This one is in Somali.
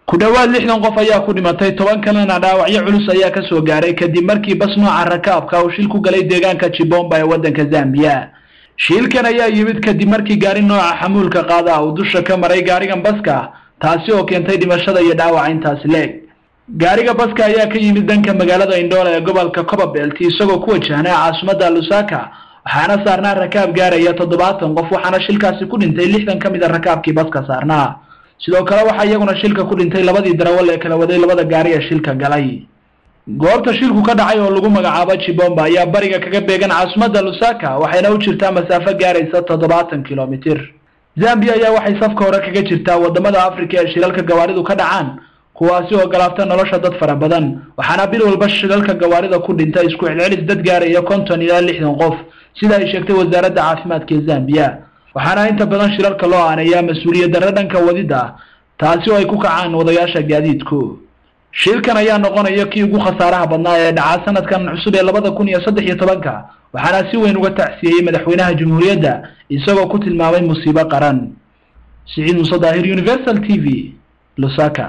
ku dhawaad 60 qof ayaa ku dhimatay 10 kalena dhaawacyo culus ayaa ka soo gaaray kadib markii bas nooca rakaabka uu shil ku galay deegaanka Chibomba ee wadanka Zambia. Shilkan ayaa yimid kadib markii gaari nooca xamuulka qaada uu dusha ka maray gaarigan baska, taasi oo keentay dhimashada iyo dhaawac intaas leeg. Gaariga baska ayaa ka yimid danka magaalada Indoola ee gobolka Copperbelt isagoo ku wajahnaa caasimadda Lusaka, waxaana saarnaa rakaab gaaraya 70 qof, waxaana shilkaasi ku dhintay 60 kamid ah rakaabkii baska saarnaa. sidoo kale waxa iyaguna shilka ku dhintay labadii darawal ee kala waday labada gaari ee shilka galay. goobta shilku ka dhacay oo lagu magacaabo Chibomba ayaa bariga kaga beegan caasimadda Lusaka, waxayna u jirtaa masaafo gaaraysa 70 kilomitir. Zambia ayaa waxay safka hore kaga jirtaa wadamada Afrika ee shilalka gawaaridu ka dhacaan, kuwaasi oo galaafta nolosha dad fara badan, waxaana bil walba shilalka gawaarida ku dhintay isku celcelis dad gaaraya 50 ilaa 60 qof, sida ay sheegtay wasaaradda caafimaadka ee Zambia. waxaana inta badan shilalka loo aaneeyaa mas'uuliyadda dhanka wadida, taasi oo ay ku kacaan wadayaasha gaadiidku. shilkan ayaa noqonaya kii ugu khasaaraha badnaa ee dhaca sanadkan cusub ee 2013, waxaana si weyn uga tacsiyay madaxweynaha jamhuuriyadda isagoo ku tilmaamay musiibo qaran. Saciid Musa Daahir, Universal TV, Lusaka.